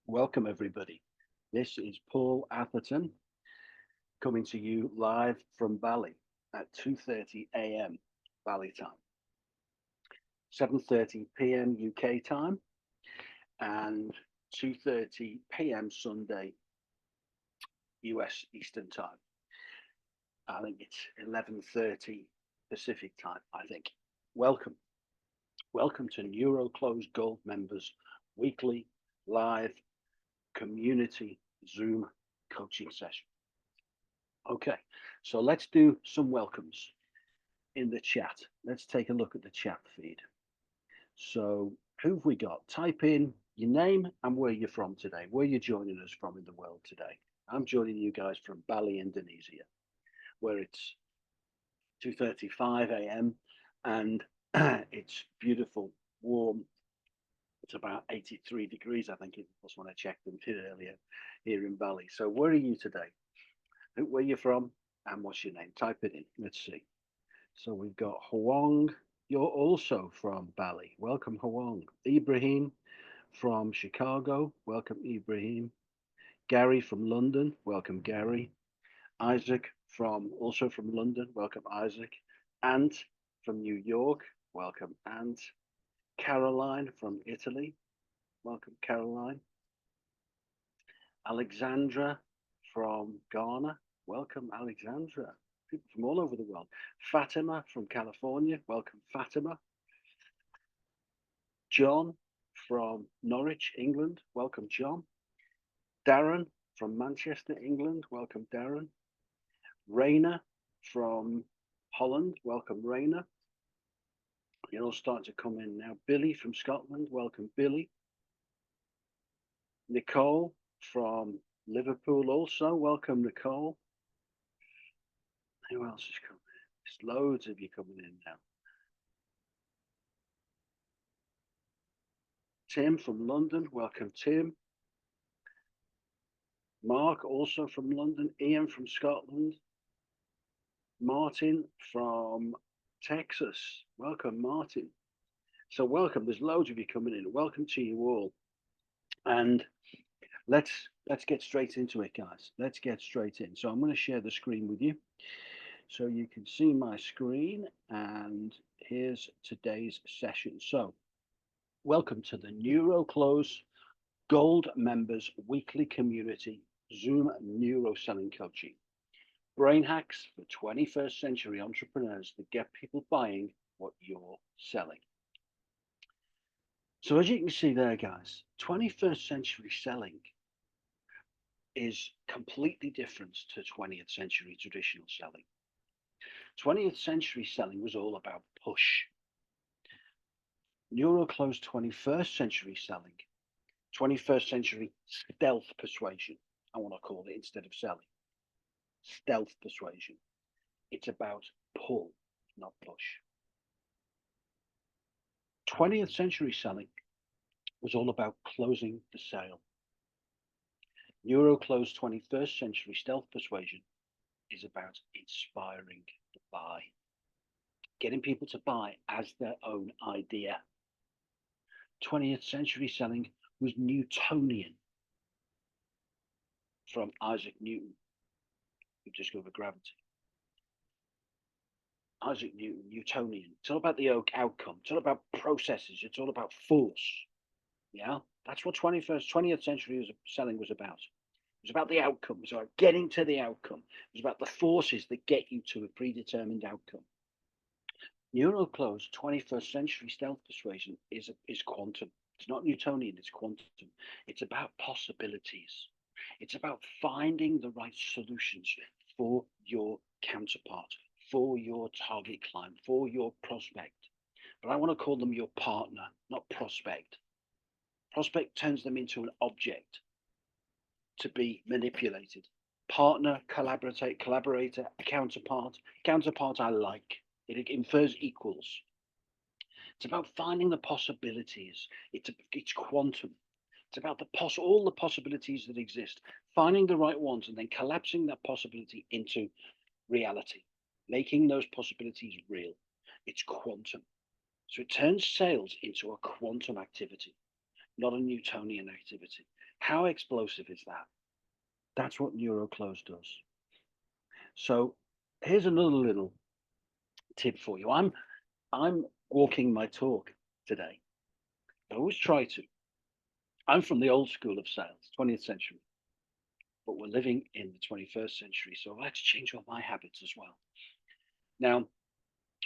Welcome, everybody. This is Paul Atherton coming to you live from Bali at 2:30 a.m. Bali time, 7:30 p.m. UK time, and 2:30 p.m. Sunday US Eastern time. I think it's 11:30 Pacific time, I think. Welcome. Welcome to NeuroClose Gold members weekly live community Zoom coaching session. Okay, so let's do some welcomes in the chat. Let's take a look at the chat feed. So, who've we got? Type in your name and where you're from today, where you're joining us from in the world today. I'm joining you guys from Bali, Indonesia, where it's 2:35 a.m. and it's beautiful, warm. It's about 83 degrees, I think it was when I checked them earlier here in Bali. So, where are you today? Where you're from and what's your name? Type it in. Let's see. So we've got Huang. You're also from Bali. Welcome, Huang. Ibrahim from Chicago. Welcome, Ibrahim. Gary from London. Welcome, Gary. Isaac from also from London. Welcome, Isaac. Ant from New York. Welcome, Ant. Caroline from Italy. Welcome, Caroline. Alexandra from Ghana. Welcome, Alexandra. People from all over the world. Fatima from California. Welcome, Fatima. John from Norwich, England. Welcome, John. Darren from Manchester, England. Welcome, Darren. Raina from Holland. Welcome, Raina. You're all starting to come in now. Billy from Scotland. Welcome, Billy. Nicole from Liverpool also. Welcome, Nicole. Who else is coming in? There's loads of you coming in now. Tim from London. Welcome, Tim. Mark, also from London. Ian from Scotland. Martin from Texas. Welcome, Martin. So welcome. There's loads of you coming in. Welcome to you all. And let's get straight into it, guys. Let's get straight in. So I'm going to share the screen with you so you can see my screen. And here's today's session. So welcome to the NeuroClose Gold Members Weekly Community Zoom Neuro Selling Coaching. Brain hacks for 21st century entrepreneurs that get people buying what you're selling. So as you can see there, guys, 21st century selling is completely different to 20th century traditional selling. 20th century selling was all about push. NeuroClose 21st century selling, 21st century stealth persuasion, I want to call it, instead of selling. Stealth persuasion. It's about pull, not push. 20th century selling was all about closing the sale. NeuroClose 21st century stealth persuasion is about inspiring the buy, getting people to buy as their own idea. 20th century selling was Newtonian, from Isaac Newton, who discovered gravity. Isaac Newton, Newtonian. It's all about the outcome. It's all about processes. It's all about force. Yeah, that's what 20th century selling was about. It was about the outcome. It was about getting to the outcome. It was about the forces that get you to a predetermined outcome. NeuroClose 21st century stealth persuasion is quantum. It's not Newtonian, it's quantum. It's about possibilities. It's about finding the right solutions for your counterpart, for your target client, for your prospect. But I want to call them your partner, not prospect. Prospect turns them into an object to be manipulated. Partner, collaborator, counterpart. Counterpart I like. It infers equals. It's about finding the possibilities. It's quantum. It's about all the possibilities that exist, finding the right ones, and then collapsing that possibility into reality, making those possibilities real. It's quantum. So it turns sales into a quantum activity, not a Newtonian activity. How explosive is that? That's what NeuroClose does. So here's another little tip for you. I'm walking my talk today. I always try to. I'm from the old school of sales, 20th century, but we're living in the 21st century. So I had to change all my habits as well. Now,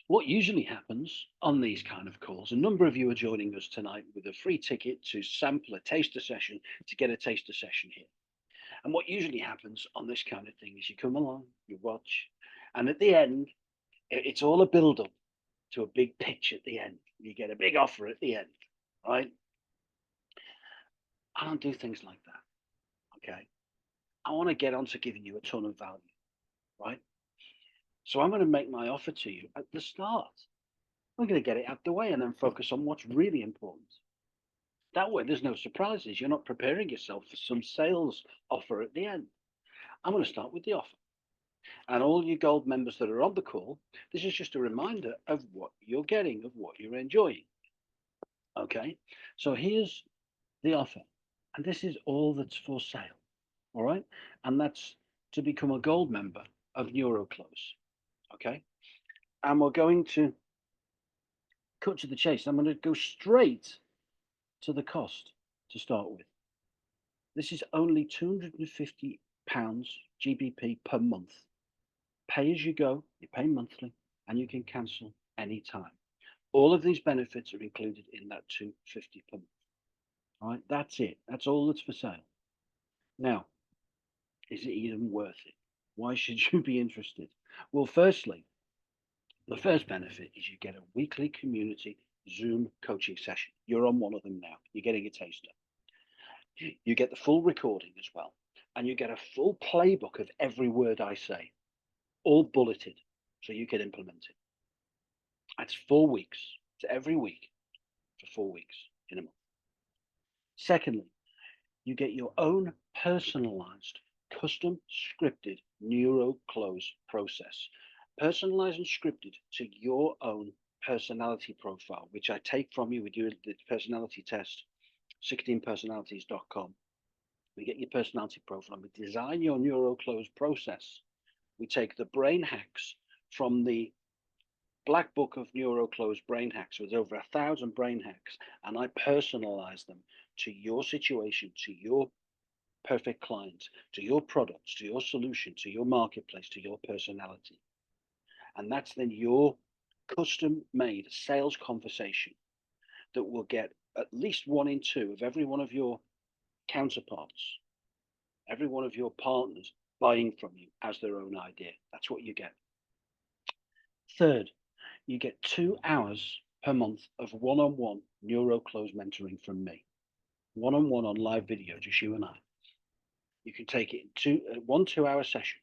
what usually happens on these kind of calls, a number of you are joining us tonight with a free ticket to sample a taster session, to get a taster session here. And what usually happens on this kind of thing is you come along, you watch, and at the end, it's all a build up to a big pitch at the end. You get a big offer at the end, right? I don't do things like that. Okay. I want to get on to giving you a ton of value, right? So I'm going to make my offer to you at the start. I'm going to get it out the way and then focus on what's really important. That way, there's no surprises. You're not preparing yourself for some sales offer at the end. I'm going to start with the offer. And all you gold members that are on the call, this is just a reminder of what you're getting, of what you're enjoying. Okay. So here's the offer. And this is all that's for sale. All right. And that's to become a gold member of NeuroClose. Okay. And we're going to cut to the chase. I'm going to go straight to the cost to start with. This is only £250 GBP per month. Pay as you go, you pay monthly, and you can cancel anytime. All of these benefits are included in that £250 per month. All right, that's it. That's all that's for sale. Now, is it even worth it? Why should you be interested? Well, firstly, the first benefit is you get a weekly community Zoom coaching session. You're on one of them now. You're getting a taster. You get the full recording as well, and you get a full playbook of every word I say, all bulleted, so you can implement it. That's 4 weeks. It's every week for 4 weeks in a month. Secondly, you get your own personalized, custom scripted NeuroClose process, personalized and scripted to your own personality profile, which I take from you. We do the personality test, 16personalities.com. We get your personality profile and we design your NeuroClose process. We take the brain hacks from the Black Book of NeuroClose brain hacks, with over 1,000 brain hacks, and I personalize them to your situation, to your perfect client, to your products, to your solution, to your marketplace, to your personality. And that's then your custom made sales conversation that will get at least 1 in 2 of every one of your counterparts, every one of your partners buying from you as their own idea. That's what you get. Third, you get 2 hours per month of one-on-one NeuroClose mentoring from me. One-on-one on live video, just you and I. You can take it in one 2-hour session.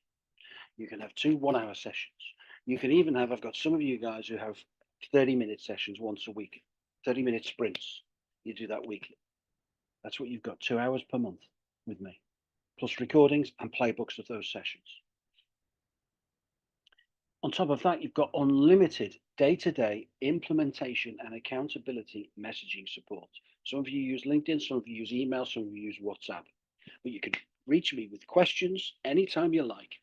You can have 2 1-hour sessions. You can even have, I've got some of you guys who have 30-minute sessions once a week, 30-minute sprints. You do that weekly. That's what you've got, 2 hours per month with me, plus recordings and playbooks of those sessions. On top of that, you've got unlimited day-to-day implementation and accountability messaging support. Some of you use LinkedIn, some of you use email, some of you use WhatsApp. But you can reach me with questions anytime you like,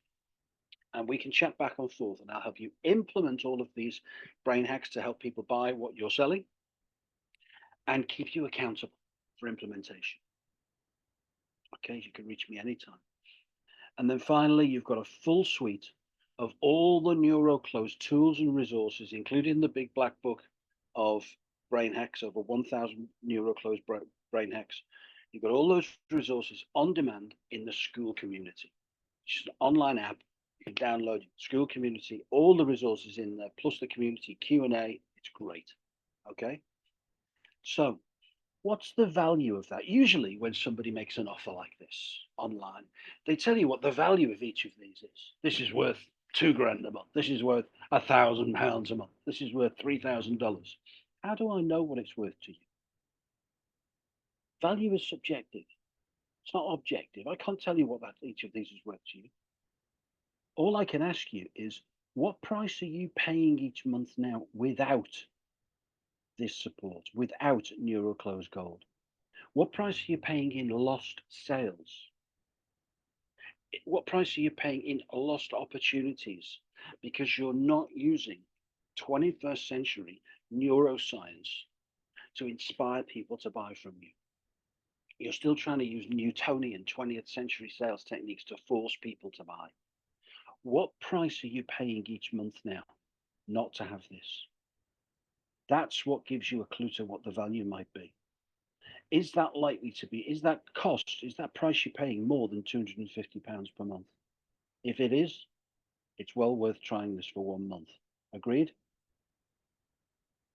and we can chat back and forth, and I'll help you implement all of these brain hacks to help people buy what you're selling and keep you accountable for implementation. Okay, you can reach me anytime. And then finally, you've got a full suite of all the NeuroClose tools and resources, including the big black book of brain hacks, over 1,000 NeuroClose brain hacks. You've got all those resources on demand in the Skool community. It's just an online app. You can download Skool community, all the resources in there, plus the community Q&A. It's great. Okay. So what's the value of that? Usually when somebody makes an offer like this online, they tell you what the value of each of these is. This is worth £2,000 a month. This is worth £1,000 a month. This is worth $3,000. How do I know what it's worth to you? Value is subjective. It's not objective. I can't tell you what each of these is worth to you. All I can ask you is, what price are you paying each month now without this support, without NeuroClose Gold? What price are you paying in lost sales? What price are you paying in lost opportunities because you're not using 21st century neuroscience to inspire people to buy from you? You're still trying to use Newtonian 20th century sales techniques to force people to buy. What price are you paying each month now not to have this? That's what gives you a clue to what the value might be. Is that likely to be, is that cost, is that price you're paying more than £250 per month? If it is, it's well worth trying this for 1 month. Agreed?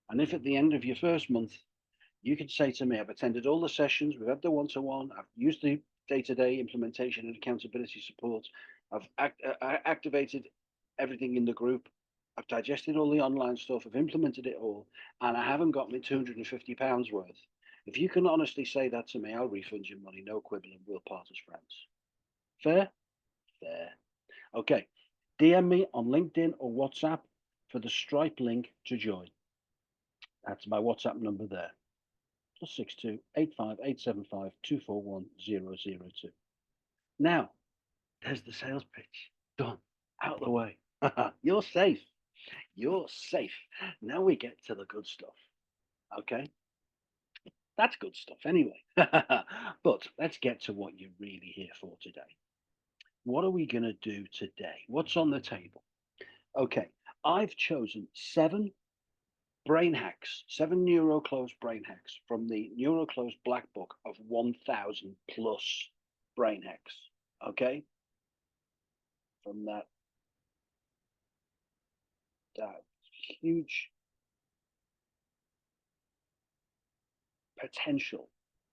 And if at the end of your first month, you could say to me, I've attended all the sessions, we've had the one-to-one, I've used the day-to-day implementation and accountability support, I've activated everything in the group, I've digested all the online stuff, I've implemented it all, and I haven't got me £250 worth. If you can honestly say that to me, I'll refund your money, no quibbling, we'll part as friends. Fair? Fair. Okay. DM me on LinkedIn or WhatsApp for the Stripe link to join. That's my WhatsApp number there. +62 85 875 241 002. Now, there's the sales pitch. Done. Out of the way. You're safe. You're safe. Now we get to the good stuff. Okay? That's good stuff anyway. But let's get to what you're really here for today. What are we going to do today? What's on the table? Okay, I've chosen 7 brain hacks, 7 NeuroClose brain hacks from the NeuroClose Black Book of 1,000 plus brain hacks. Okay, from that huge potential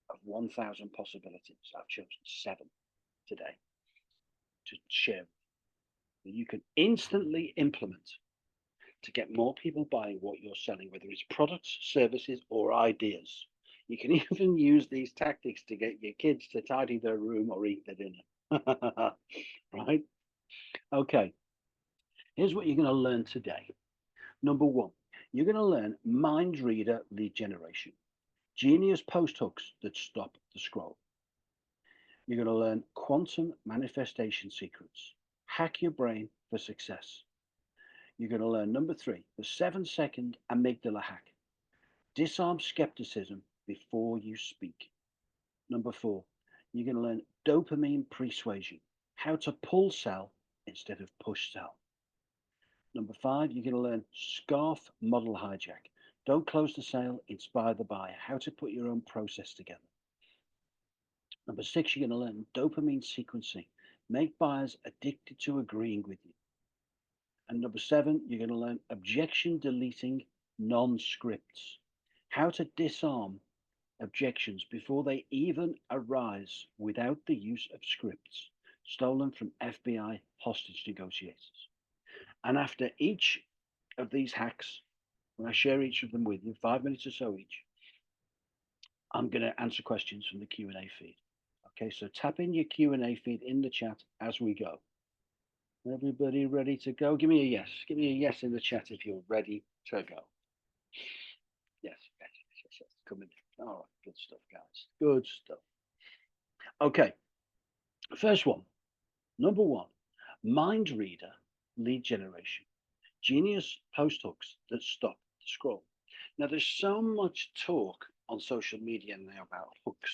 of 1,000 possibilities, I've chosen 7 today to share that you can instantly implement to get more people buying what you're selling, whether it's products, services, or ideas. You can even use these tactics to get your kids to tidy their room or eat their dinner. Right? Okay. Here's what you're going to learn today. Number 1, you're going to learn mind reader lead generation, genius post hooks that stop the scroll. You're going to learn quantum manifestation secrets, hack your brain for success. You're going to learn number 3, the 7-second amygdala hack. Disarm skepticism before you speak. Number 4, you're going to learn dopamine persuasion, how to pull sell instead of push sell. Number 5, you're going to learn scarf model hijack. Don't close the sale, inspire the buyer, how to put your own process together. Number 6, you're going to learn dopamine sequencing, make buyers addicted to agreeing with you. And number 7, you're going to learn objection deleting non-scripts, how to disarm objections before they even arise without the use of scripts stolen from FBI hostage negotiators. And after each of these hacks, when I share each of them with you, 5 minutes or so each, I'm going to answer questions from the Q&A feed. Okay, so tap in your Q&A feed in the chat as we go. Everybody ready to go? Give me a yes. Give me a yes in the chat if you're ready to go. Yes, yes, yes, yes. Coming. All right, good stuff, guys. Good stuff. Okay, first one. Number 1, mind reader lead generation. Genius post hooks that stop the scroll. Now, there's so much talk on social media now about hooks,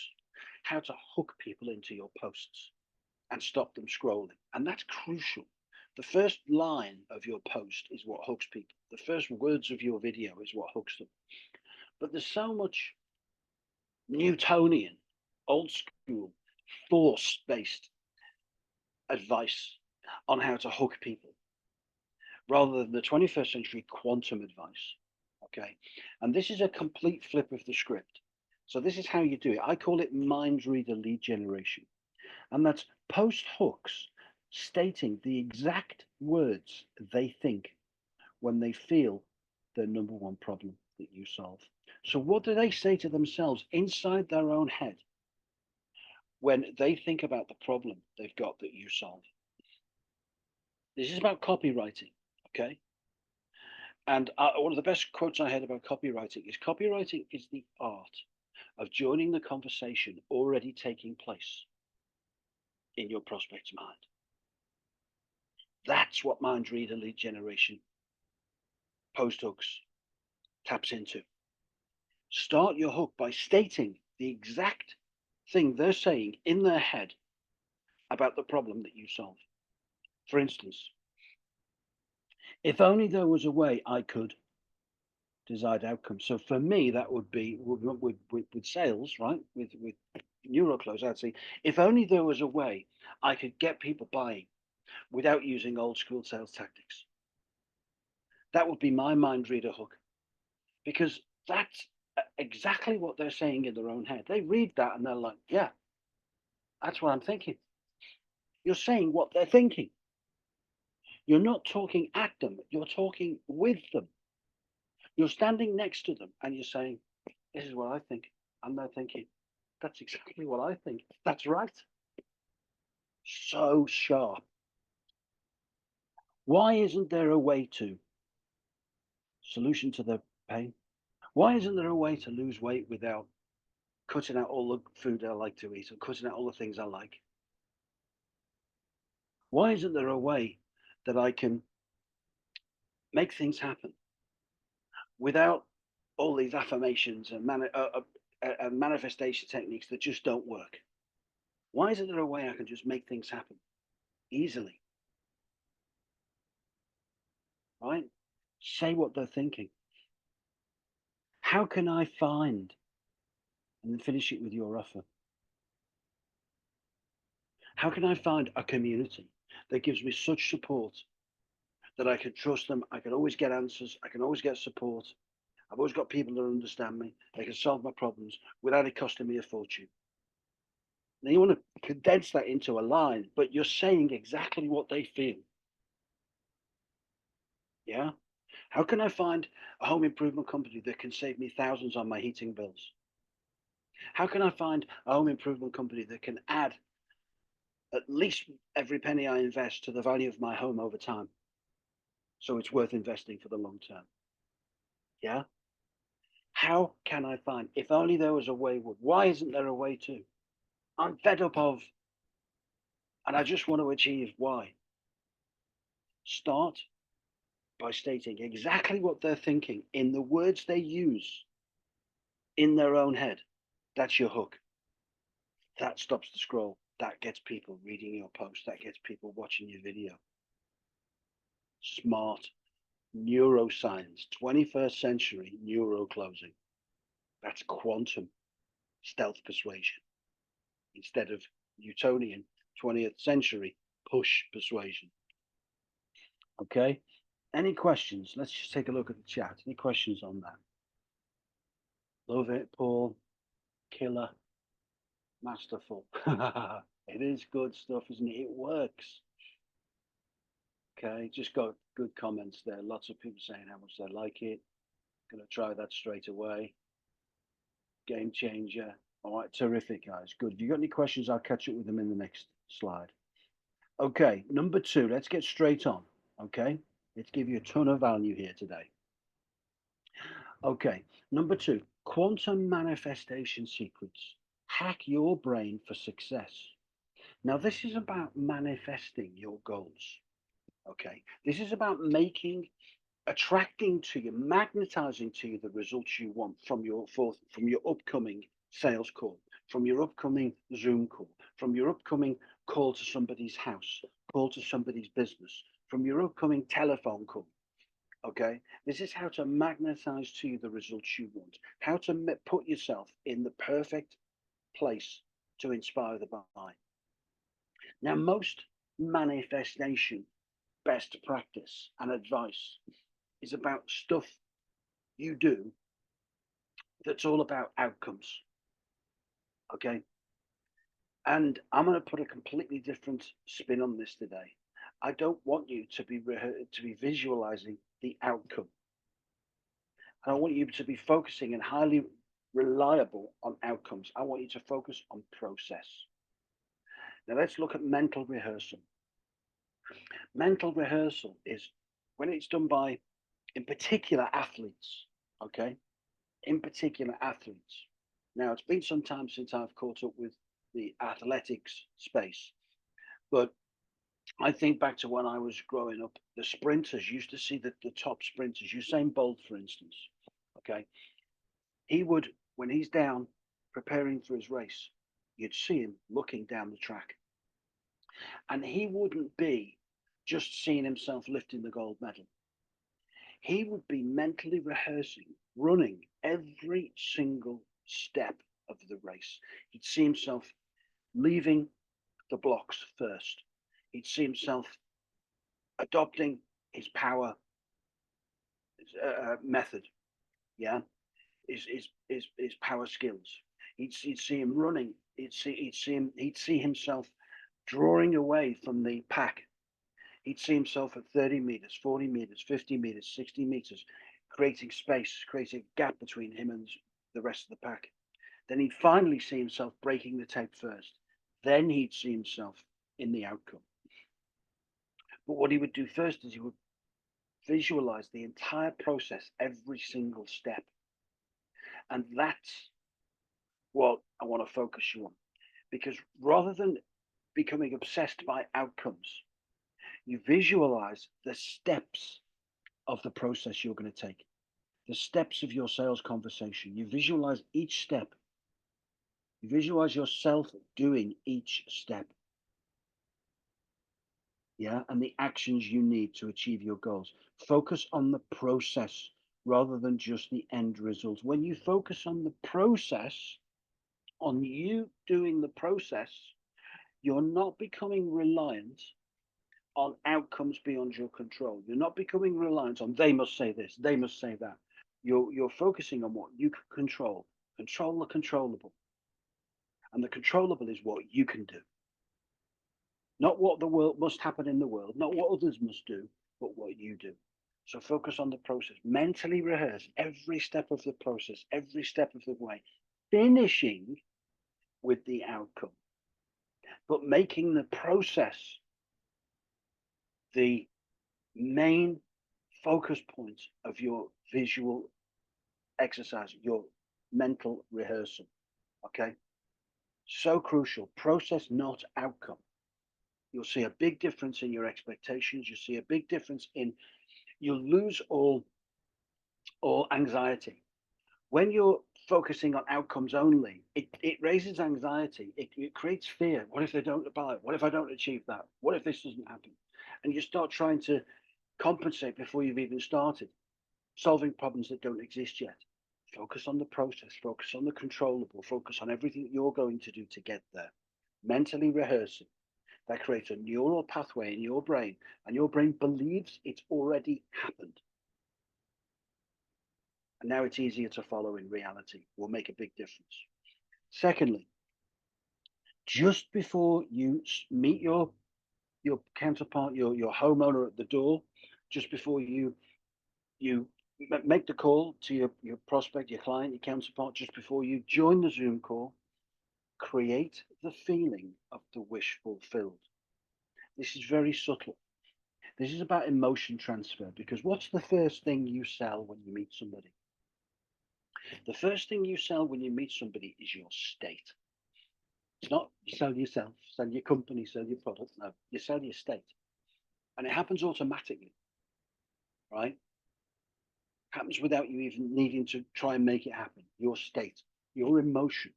how to hook people into your posts and stop them scrolling. And that's crucial. The first line of your post is what hooks people. The first words of your video is what hooks them. But there's so much Newtonian, old school, force based advice on how to hook people rather than the 21st century quantum advice. Okay. And this is a complete flip of the script. So this is how you do it. I call it mind reader lead generation. And that's post hooks stating the exact words they think when they feel their number 1 problem that you solve. So what do they say to themselves inside their own head when they think about the problem they've got that you solve? This is about copywriting, okay? And one of the best quotes I heard about copywriting is the art of joining the conversation already taking place in your prospect's mind. That's what Mind Reader lead generation post hooks taps into. Start your hook by stating the exact thing they're saying in their head about the problem that you solve. For instance, if only there was a way I could desired outcome. So for me, that would be with sales, right? With NeuroClose, I'd say, if only there was a way I could get people buying without using old school sales tactics. That would be my mind reader hook, because that's exactly what they're saying in their own head. They read that and they're like, yeah, that's what I'm thinking. You're saying what they're thinking. You're not talking at them, you're talking with them. You're standing next to them and you're saying, this is what I think. And they're thinking, that's exactly what I think. That's right. So sharp. Why isn't there a way to solution to the pain? Why isn't there a way to lose weight without cutting out all the food I like to eat or cutting out all the things I like? Why isn't there a way that I can make things happen without all these affirmations and manifestation techniques that just don't work? Why isn't there a way I can just make things happen easily? Right? Say what they're thinking. How can I find, and then finish it with your offer. How can I find a community that gives me such support that I can trust them? I can always get answers. I can always get support. I've always got people that understand me. They can solve my problems without it costing me a fortune. Now you want to condense that into a line, but you're saying exactly what they feel. Yeah. How can I find a home improvement company that can save me thousands on my heating bills? How can I find a home improvement company that can add at least every penny I invest to the value of my home over time, so it's worth investing for the long term? Yeah. How can I find, if only there was a way, why isn't there a way to? I'm fed up of, and I just want to achieve why. Start by stating exactly what they're thinking in the words they use in their own head. That's your hook. That stops the scroll. That gets people reading your post. That gets people watching your video. Smart neuroscience, 21st century neuro closing. That's quantum stealth persuasion instead of Newtonian 20th century push persuasion. Okay. Any questions? Let's just take a look at the chat. Any questions on that? Love it, Paul. Killer. Masterful. It is good stuff, isn't it? It works. Okay. Just got good comments there. Lots of people saying how much they like it. Gonna try that straight away. Game changer. All right. Terrific, guys. Good. If you got any questions, I'll catch up with them in the next slide. Okay. Number 2. Let's get straight on. Okay. Let's give you a ton of value here today. Okay, number 2, quantum manifestation secrets. Hack your brain for success. Now, this is about manifesting your goals. Okay, this is about attracting to you, magnetizing to you the results you want from your upcoming sales call, from your upcoming Zoom call, from your upcoming call to somebody's house, call to somebody's business, from your upcoming telephone call. Okay, this is how to magnetize to you the results you want, how to put yourself in the perfect place to inspire the buy. Now, most manifestation best practice and advice is about stuff you do that's all about outcomes. Okay, and I'm going to put a completely different spin on this today. I don't want you to be visualizing the outcome. And I want you to be focusing and highly reliable on outcomes. I want you to focus on process. Now let's look at mental rehearsal. Mental rehearsal is when it's done by, in particular, athletes. Okay, in particular, athletes. Now, it's been some time since I've caught up with the athletics space, but I think back to when I was growing up, the sprinters used to see the top sprinters, Usain Bolt, for instance. Okay. He would, when he's down preparing for his race, you'd see him looking down the track. And he wouldn't be just seeing himself lifting the gold medal. He would be mentally rehearsing, running every single step of the race. He'd see himself leaving the blocks first. He'd see himself adopting his power method, yeah, his power skills. He'd see him running. He'd see himself drawing away from the pack. He'd see himself at 30 meters, 40 meters, 50 meters, 60 meters, creating space, creating a gap between him and the rest of the pack. Then he'd finally see himself breaking the tape first. Then he'd see himself in the outcome. But what he would do first is he would visualize the entire process, every single step. And that's what I want to focus you on. Because rather than becoming obsessed by outcomes, you visualize the steps of the process you're going to take, the steps of your sales conversation. You visualize each step. You visualize yourself doing each step. Yeah, and the actions you need to achieve your goals. Focus on the process rather than just the end result. When you focus on the process, on you doing the process, you're not becoming reliant on outcomes beyond your control. You're not becoming reliant on they must say this, they must say that. You're focusing on what you can control. Control the controllable. And the controllable is what you can do. Not what the world must happen in the world, not what others must do, but what you do. So focus on the process. Mentally rehearse every step of the process, every step of the way, finishing with the outcome, but making the process the main focus point of your visual exercise, your mental rehearsal. Okay. So crucial. Process, not outcome. You'll see a big difference in your expectations. You see a big difference in, you'll lose all anxiety. When you're focusing on outcomes only, it raises anxiety. It creates fear. What if they don't buy? What if I don't achieve that? What if this doesn't happen? And you start trying to compensate before you've even started, solving problems that don't exist yet. Focus on the process, focus on the controllable, focus on everything you're going to do to get there. Mentally rehearsing. That creates a neural pathway in your brain, and your brain believes it's already happened. And now it's easier to follow in reality. Will make a big difference. Secondly, just before you meet your counterpart, your homeowner at the door, just before you make the call to your prospect, your client, your counterpart, just before you join the Zoom call, create the feeling of the wish fulfilled. This is very subtle. This is about emotion transfer, because what's the first thing you sell when you meet somebody? The first thing you sell when you meet somebody is your state. It's not you sell yourself, sell your company, sell your product. No, you sell your state. And it happens automatically, right? Happens without you even needing to try and make it happen. Your state, your emotion.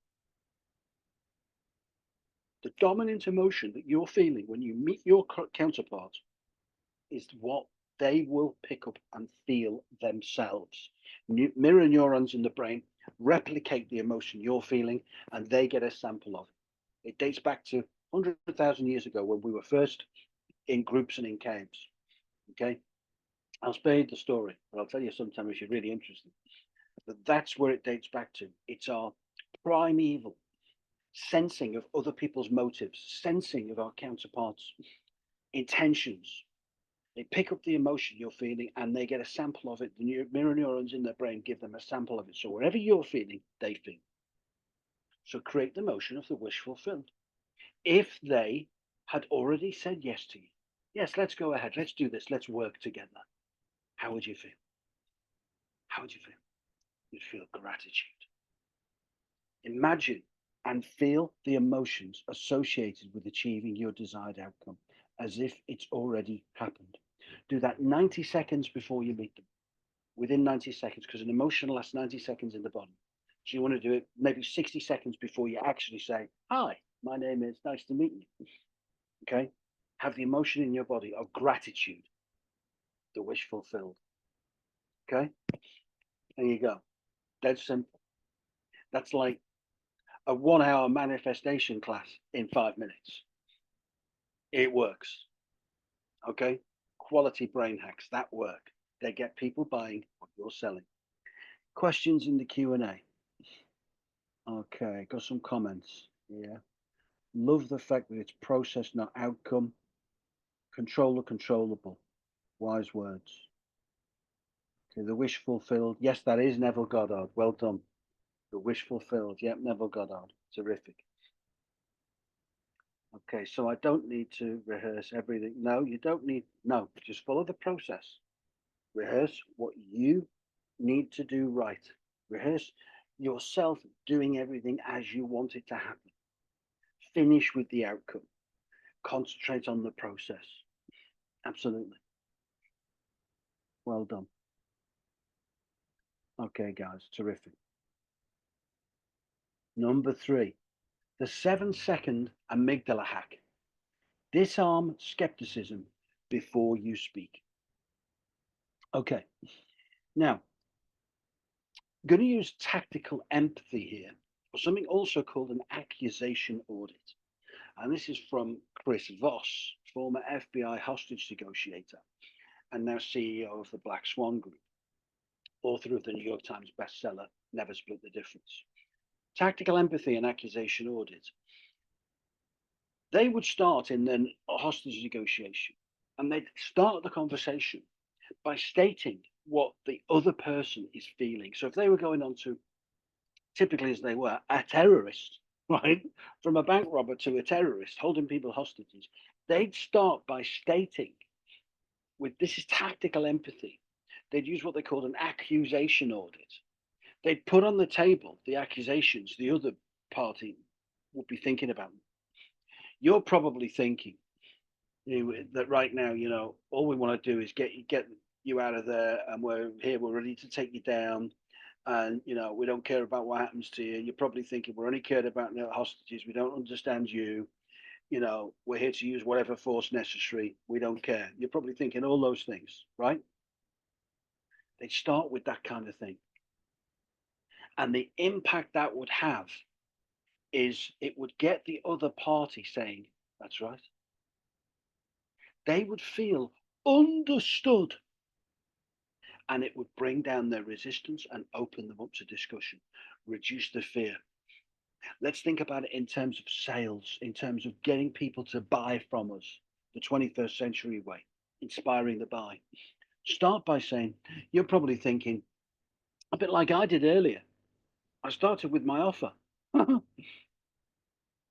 The dominant emotion that you're feeling when you meet your counterpart is what they will pick up and feel themselves. Mirror neurons in the brain replicate the emotion you're feeling, and they get a sample of it. It dates back to 100,000 years ago when we were first in groups and in caves. Okay, I'll spare you the story, but I'll tell you sometime if you're really interested. But that's where it dates back to. It's our primeval sensing of other people's motives, sensing of our counterparts' intentions. They pick up the emotion you're feeling and they get a sample of it. The mirror neurons in their brain give them a sample of it. So wherever you're feeling, they feel. So create the motion of the wish fulfilled. If they had already said yes to you, yes, let's go ahead, let's do this, let's work together, how would you feel? How would you feel? You'd feel gratitude. Imagine and feel the emotions associated with achieving your desired outcome as if it's already happened. Do that 90 seconds before you meet them, within 90 seconds, because an emotion lasts 90 seconds in the body. So you want to do it maybe 60 seconds before you actually say, "Hi, my name is, nice to meet you." Okay? Have the emotion in your body of gratitude, the wish fulfilled. Okay? There you go. Dead simple. That's like a 1 hour manifestation class in 5 minutes. It works. Okay? Quality brain hacks that work. They get people buying what you're selling. Questions in the Q&A. Okay, got some comments. Yeah. Love the fact that it's process, not outcome. Control the controllable. Wise words. Okay, the wish fulfilled. Yes, that is Neville Goddard. Well done. The wish fulfilled. Yep, Neville Goddard. Terrific. Okay, so I don't need to rehearse everything. No, you don't need. No, just follow the process. Rehearse what you need to do right. Rehearse yourself doing everything as you want it to happen. Finish with the outcome. Concentrate on the process. Absolutely. Well done. Okay, guys, terrific. Number 3, the 7-second amygdala hack. Disarm skepticism before you speak. Okay, now, I'm going to use tactical empathy here, or something also called an accusation audit. And this is from Chris Voss, former FBI hostage negotiator and now CEO of the Black Swan Group, author of the New York Times bestseller, Never Split the Difference. Tactical empathy and accusation audit. They would start in then a hostage negotiation and they'd start the conversation by stating what the other person is feeling. So if they were going on to, typically as they were, a terrorist, right, from a bank robber to a terrorist holding people hostages, they'd start by stating, with this is tactical empathy, they'd use what they called an accusation audit. They'd put on the table the accusations the other party would be thinking about. You're probably thinking, that right now, all we want to do is get you out of there, and we're here, we're ready to take you down, and we don't care about what happens to you. You're probably thinking we're only cared about the hostages. We don't understand you. We're here to use whatever force necessary. We don't care. You're probably thinking all those things, right? They start with that kind of thing, and the impact that would have is it would get the other party saying, "That's right." They would feel understood, and it would bring down their resistance and open them up to discussion, reduce the fear. Let's think about it in terms of sales, in terms of getting people to buy from us the 21st century way, inspiring the buy. Start by saying, you're probably thinking, a bit like I did earlier. I started with my offer,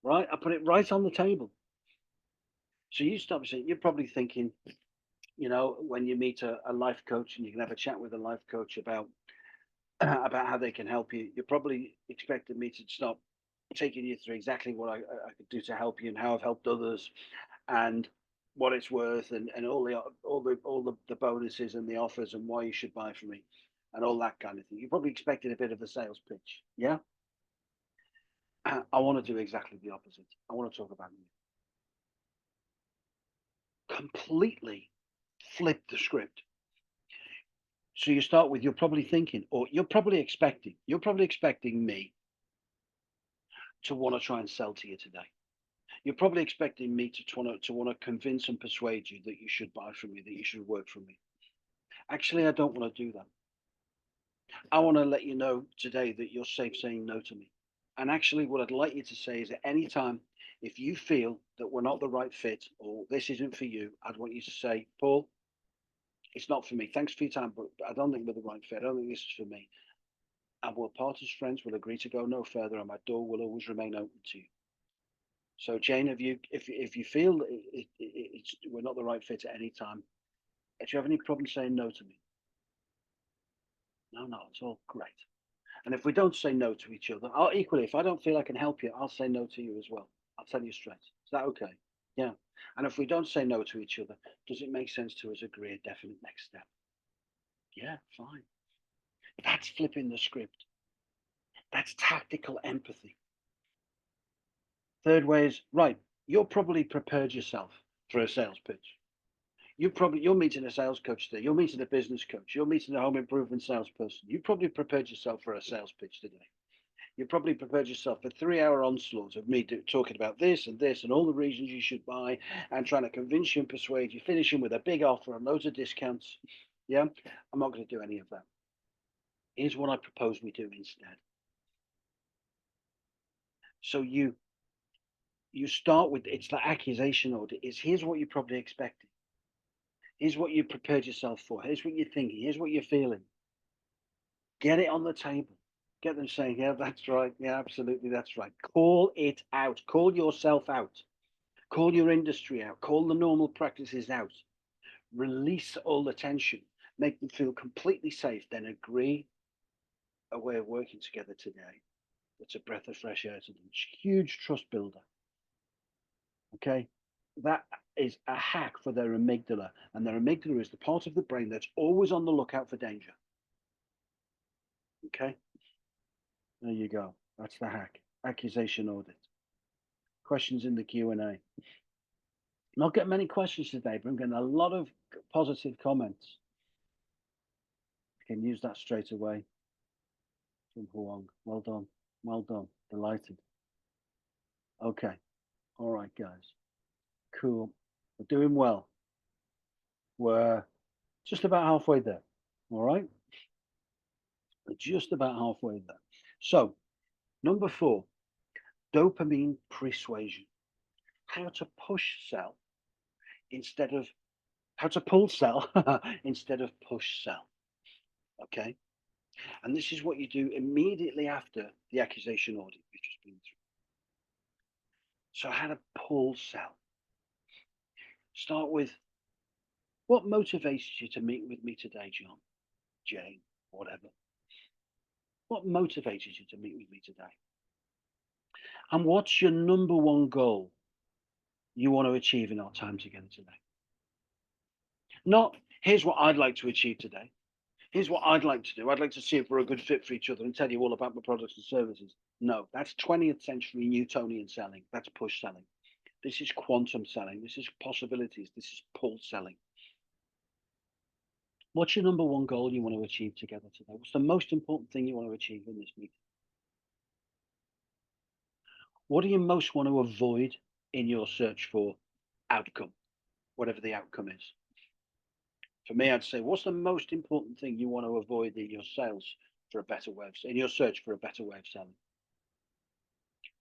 right? I put it right on the table. So you start saying, you're probably thinking, when you meet a life coach and you can have a chat with a life coach about how they can help you, you're probably expecting me to stop taking you through exactly what I could do to help you and how I've helped others and what it's worth and all the bonuses and the offers and why you should buy from me and all that kind of thing. You're probably expecting a bit of a sales pitch. Yeah. I want to do exactly the opposite. I want to talk about you. Completely flip the script. So you start with, you're probably thinking, or you're probably expecting me to want to try and sell to you today. You're probably expecting me to want to convince and persuade you that you should buy from me, that you should work from me. Actually, I don't want to do that. I want to let you know today that you're safe saying no to me. And actually, what I'd like you to say is, at any time, if you feel that we're not the right fit or this isn't for you, I'd want you to say, "Paul, it's not for me. Thanks for your time, but I don't think we're the right fit. I don't think this is for me. And we'll part as friends. We'll agree to go no further, and my door will always remain open to you." So, Jane, if you feel we're not the right fit at any time, do you have any problem saying no to me? No, no, it's all great. And if we don't say no to each other, I'll equally, if I don't feel I can help you, I'll say no to you as well. I'll tell you straight. Is that okay? Yeah. And if we don't say no to each other, does it make sense to us agree a definite next step? Yeah, fine. That's flipping the script. That's tactical empathy. Third way is, right, you're probably prepared yourself for a sales pitch. You're meeting a sales coach today. You're meeting a business coach. You're meeting a home improvement salesperson. You probably prepared yourself for a sales pitch today. You probably prepared yourself for 3 hour onslaught of me talking about this and all the reasons you should buy and trying to convince you and persuade you, finishing with a big offer and loads of discounts. Yeah, I'm not going to do any of that. Here's what I propose we do instead. So you start with, it's the accusation order. Is here's what you probably expected. Here's what you prepared yourself for. Here's what you're thinking. Here's what you're feeling. Get it on the table. Get them saying, yeah, that's right. Yeah, absolutely, that's right. Call it out. Call yourself out. Call your industry out. Call the normal practices out. Release all the tension. Make them feel completely safe. Then agree a way of working together today. That's a breath of fresh air to them. Huge trust builder. Okay, that is a hack for their amygdala, and their amygdala is the part of the brain that's always on the lookout for danger. Okay, there you go. That's the hack. Accusation audit. Questions in the Q&A. Not getting many questions today, but I'm getting a lot of positive comments. I can use that straight away from Huang. Well done. Well done. Delighted. Okay. All right, guys. Cool. We're doing well. We're just about halfway there. All right. We're just about halfway there. So, number 4, dopamine persuasion. How to push sell instead of how to pull sell instead of push sell. Okay. And this is what you do immediately after the accusation audit we've just been through. So, how to pull sell. Start with, what motivates you to meet with me today, John, Jane, whatever? What motivated you to meet with me today? And what's your number one goal you want to achieve in our time together today? Not, here's what I'd like to achieve today. Here's what I'd like to do. I'd like to see if we're a good fit for each other and tell you all about my products and services. No, that's 20th century Newtonian selling. That's push selling. This is quantum selling. This is possibilities. This is pull selling. What's your number one goal you want to achieve together today? What's the most important thing you want to achieve in this meeting? What do you most want to avoid in your search for outcome, whatever the outcome is? For me, I'd say, what's the most important thing you want to avoid in your sales for a better way of, in your search for a better way of selling?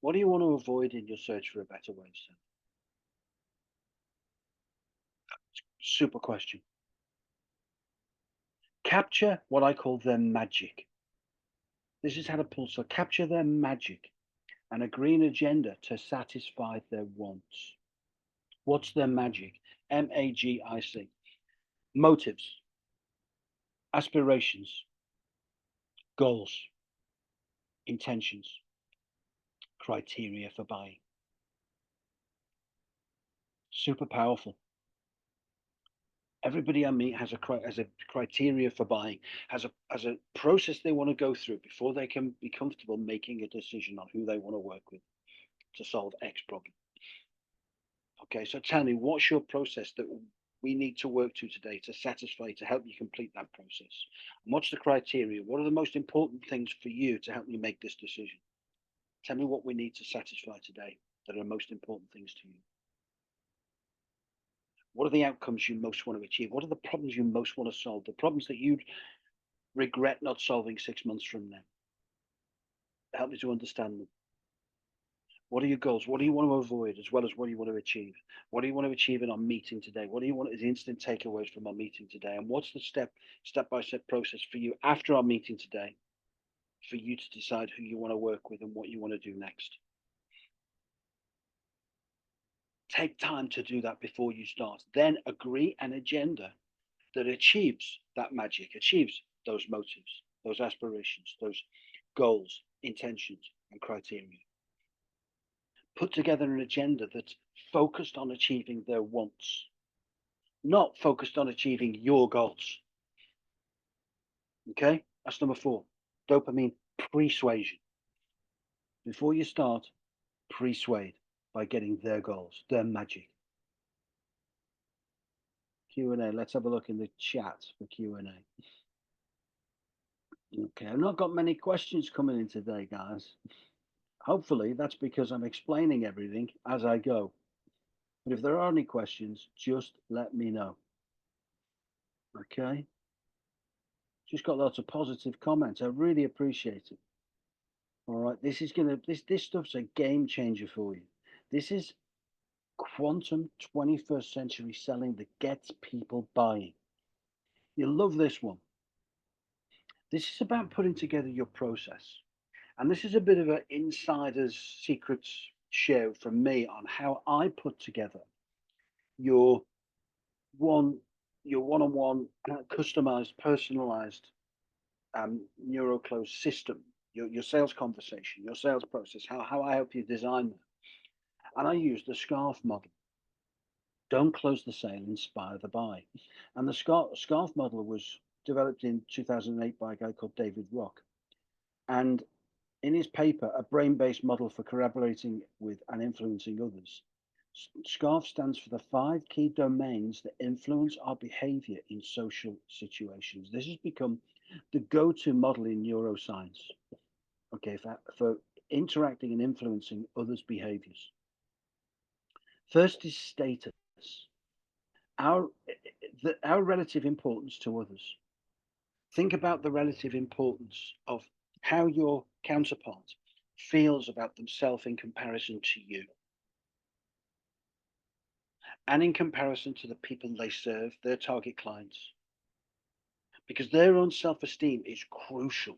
What do you want to avoid in your search for a better way of selling? Super question. Capture what I call their magic. This is how to pull. So capture their magic and agree an agenda to satisfy their wants. What's their magic? MAGIC. Motives, aspirations, goals, intentions, criteria for buying. Super powerful. Everybody I meet has a criteria for buying, has a process they want to go through before they can be comfortable making a decision on who they want to work with to solve X problem. Okay, so tell me, what's your process that we need to work to today to satisfy, to help you complete that process? And what's the criteria? What are the most important things for you to help you make this decision? Tell me what we need to satisfy today that are the most important things to you. What are the outcomes you most want to achieve? What are the problems you most want to solve? The problems that you'd regret not solving 6 months from now. Help me to understand them. What are your goals? What do you want to avoid as well as what do you want to achieve? What do you want to achieve in our meeting today? What do you want as instant takeaways from our meeting today? And what's the step-by-step process for you after our meeting today for you to decide who you want to work with and what you want to do next? Take time to do that before you start. Then agree an agenda that achieves that magic, achieves those motives, those aspirations, those goals, intentions, and criteria. Put together an agenda that's focused on achieving their wants, not focused on achieving your goals. Okay, that's number 4. Dopamine persuasion. Before you start, persuade by getting their goals, their magic. Q&A. Let's have a look in the chat for Q&A. Okay, I've not got many questions coming in today, guys. Hopefully that's because I'm explaining everything as I go. But if there are any questions, just let me know. Okay? Just got lots of positive comments. I really appreciate it. All right, this stuff's a game changer for you. This is quantum 21st century selling that gets people buying. You'll love this one. This is about putting together your process. And this is a bit of an insider's secrets show from me on how I put together your one-on-one customized, personalized NeuroClose system, your sales conversation, your sales process, how I help you design that. And I use the SCARF model. Don't close the sale, inspire the buy. And the SCARF model was developed in 2008 by a guy called David Rock. And in his paper, A Brain-Based Model for Collaborating with and Influencing Others, SCARF stands for the 5 key domains that influence our behavior in social situations. This has become the go-to model in neuroscience, okay, for interacting and influencing others' behaviors. First is status, our relative importance to others. Think about the relative importance of how your counterpart feels about themselves in comparison to you, and in comparison to the people they serve, their target clients, because their own self-esteem is crucial.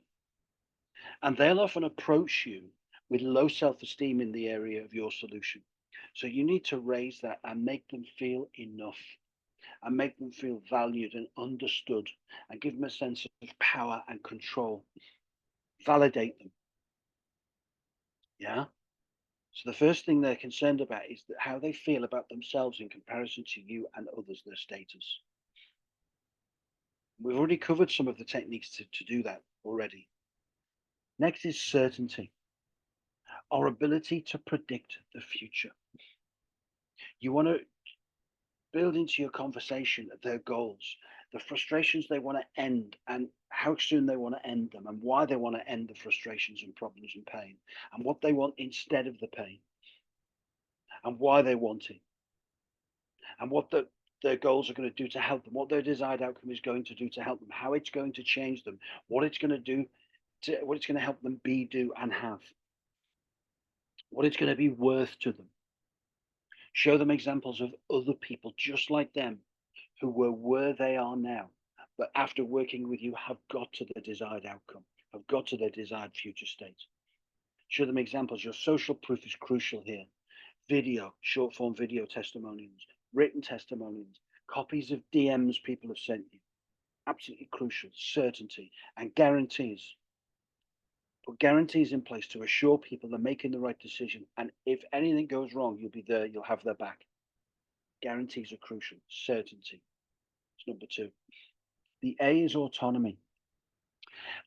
And they'll often approach you with low self-esteem in the area of your solution. So you need to raise that and make them feel enough, and make them feel valued and understood, and give them a sense of power and control. Validate them. Yeah. So the first thing they're concerned about is that how they feel about themselves in comparison to you and others, their status. We've already covered some of the techniques to do that already. Next is certainty, our ability to predict the future. You want to build into your conversation their goals, the frustrations they want to end, and how soon they want to end them, and why they want to end the frustrations and problems and pain, and what they want instead of the pain, and why they want it, and what their goals are going to do to help them, what their desired outcome is going to do to help them, how it's going to change them, what it's going to do, what it's going to help them be, do, and have, what it's going to be worth to them. Show them examples of other people just like them who were where they are now, but after working with you have got to their desired outcome, have got to their desired future state. Show them examples. Your social proof is crucial here. Video, short form video testimonials, written testimonials, copies of DMs people have sent you. Absolutely crucial. Certainty and guarantees. Put guarantees in place to assure people they're making the right decision. And if anything goes wrong, you'll be there, you'll have their back. Guarantees are crucial. Certainty. It's number 2. The A is autonomy.